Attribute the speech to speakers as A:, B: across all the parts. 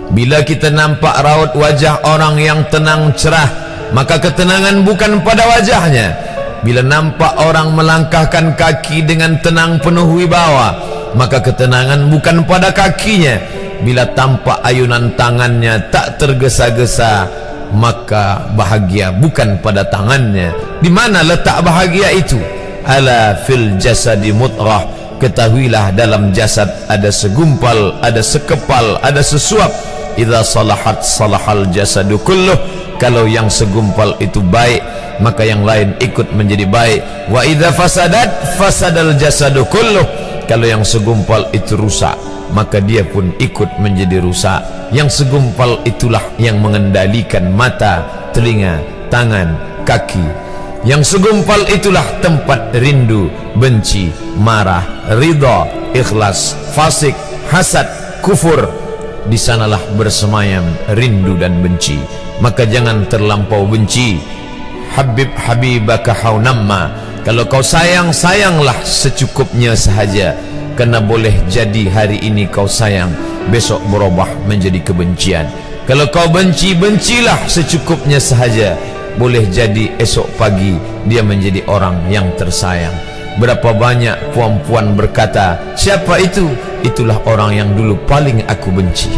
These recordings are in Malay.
A: Bila kita nampak raut wajah orang yang tenang cerah, maka ketenangan bukan pada wajahnya. Bila nampak orang melangkahkan kaki dengan tenang penuh wibawa, maka ketenangan bukan pada kakinya. Bila tampak ayunan tangannya tak tergesa-gesa, maka bahagia bukan pada tangannya. Di mana letak bahagia itu? Ala fil jasadi mudghah. Ketahuilah dalam jasad ada segumpal, ada sekepal, ada sesuap. Idza salahat salahal jasadu kulluh. Kalau yang segumpal itu baik, maka yang lain ikut menjadi baik. Wa idza fasadat fasadal jasadu kulluh. Kalau yang segumpal itu rusak, maka dia pun ikut menjadi rusak. Yang segumpal itulah yang mengendalikan mata, telinga, tangan, kaki. Yang segumpal itulah tempat rindu, benci, marah, ridha, ikhlas, fasik, hasad, kufur. Di sanalah bersemayam rindu dan benci. Maka jangan terlampau benci. Habib habibaka haunamma. Kalau kau sayang, sayanglah secukupnya sahaja. Karena boleh jadi hari ini kau sayang, besok berubah menjadi kebencian. Kalau kau benci, bencilah secukupnya sahaja. Boleh jadi esok pagi dia menjadi orang yang tersayang. Berapa banyak puan-puan berkata, siapa itu? Itulah orang yang dulu paling aku benci.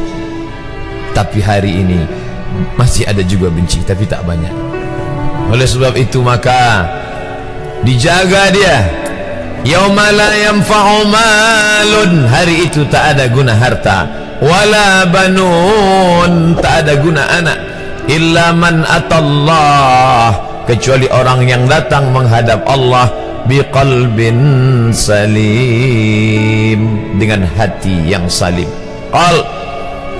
A: Tapi hari ini masih ada juga benci, tapi tak banyak. Oleh sebab itu maka dijaga dia. Yauma la yanfa'u malun. Hari itu tak ada guna harta, wala banun, tak ada guna anak, illa man atallah, kecuali orang yang datang menghadap Allah biqalbin salim, dengan hati yang salim. Qal,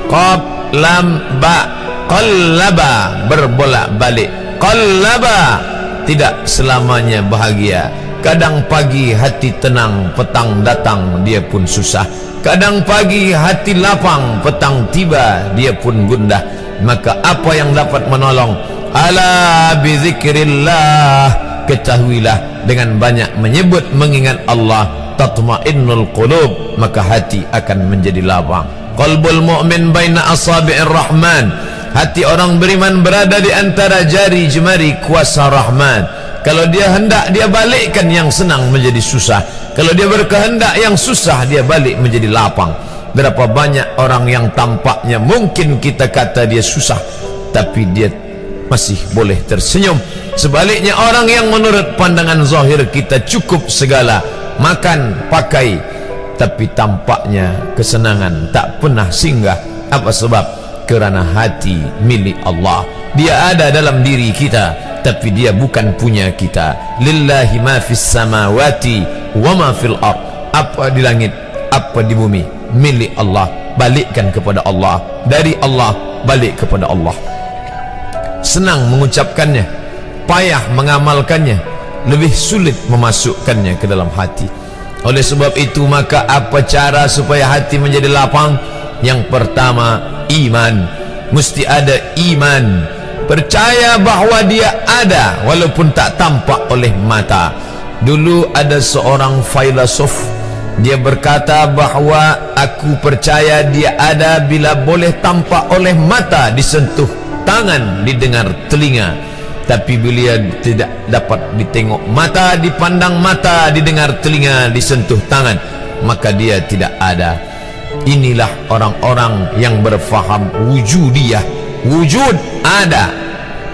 A: qaf, lam, ba, qallaba, berbolak-balik. Qallaba, tidak selamanya bahagia. Kadang pagi hati tenang, petang datang dia pun susah. Kadang pagi hati lapang, petang tiba dia pun gundah. Maka apa yang dapat menolong? Ala bizikrillah, ketahuilah dengan banyak menyebut mengingat Allah, tatmainnul qulub, maka hati akan menjadi lapang. Qalbul mu'min baina asabi'ir rahman, hati orang beriman berada di antara jari jemari kuasa Rahman. Kalau dia hendak, dia balikkan yang senang menjadi susah. Kalau dia berkehendak yang susah, dia balik menjadi lapang. Berapa banyak orang yang tampaknya mungkin kita kata dia susah, tapi dia masih boleh tersenyum. Sebaliknya orang yang menurut pandangan zahir kita cukup segala, makan, pakai, tapi tampaknya kesenangan tak pernah singgah. Apa sebab? Kerana hati milik Allah. Dia ada dalam diri kita, tapi dia bukan punya kita. Lillahi ma fis samawati wa ma fil ard. Apa di langit, apa di bumi, milik Allah. Balikkan kepada Allah. Dari Allah balik kepada Allah. Senang mengucapkannya, payah mengamalkannya, lebih sulit memasukkannya ke dalam hati. Oleh sebab itu maka apa cara supaya hati menjadi lapang? Yang pertama, iman. Mesti ada iman, percaya bahawa dia ada walaupun tak tampak oleh mata. Dulu ada seorang filosof, dia berkata bahawa aku percaya dia ada bila boleh tampak oleh mata, disentuh tangan, didengar telinga. Tapi bila tidak dapat ditengok mata, dipandang mata, didengar telinga, disentuh tangan, maka dia tidak ada. Inilah orang-orang yang berfaham wujudiyah. Wujud ada,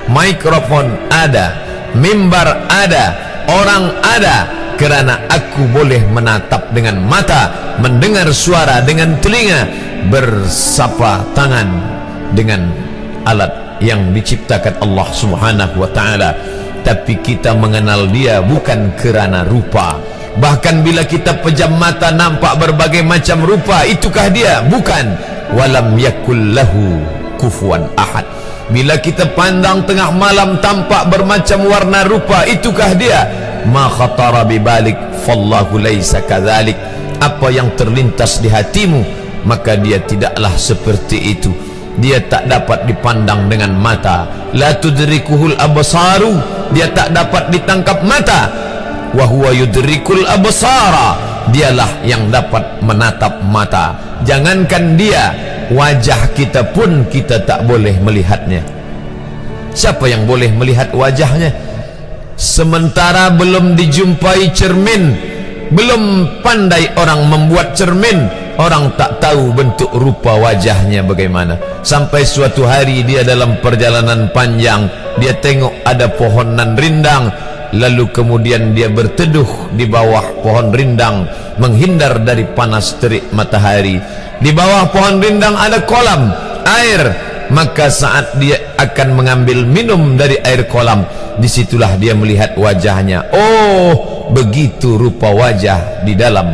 A: mikrofon ada, mimbar ada, orang ada, kerana aku boleh menatap dengan mata, mendengar suara dengan telinga, bersapa tangan dengan alat yang diciptakan Allah Subhanahu wa ta'ala. Tapi kita mengenal dia bukan kerana rupa. Bahkan bila kita pejam mata nampak berbagai macam rupa, itukah dia? Bukan. Walam yakul lahu kufuwan ahad. Bila kita pandang tengah malam tampak bermacam warna rupa, itukah dia? Ma khatara bibalik fallahu laisa kadzalik. Apa yang terlintas di hatimu, maka dia tidaklah seperti itu. Dia tak dapat dipandang dengan mata. La tudrikuhul absaru, dia tak dapat ditangkap mata. Wa huwa yudrikul absara, dialah yang dapat menatap mata. Jangankan dia, wajah kita pun kita tak boleh melihatnya. Siapa yang boleh melihat wajahnya? Sementara belum dijumpai cermin, belum pandai orang membuat cermin, orang tak tahu bentuk rupa wajahnya bagaimana. Sampai suatu hari dia dalam perjalanan panjang, dia tengok ada pohonan rindang, lalu kemudian dia berteduh di bawah pohon rindang, menghindar dari panas terik matahari. Di bawah pohon rindang ada kolam air, maka saat dia akan mengambil minum dari air kolam, disitulah dia melihat wajahnya. Oh, begitu rupa wajah di dalam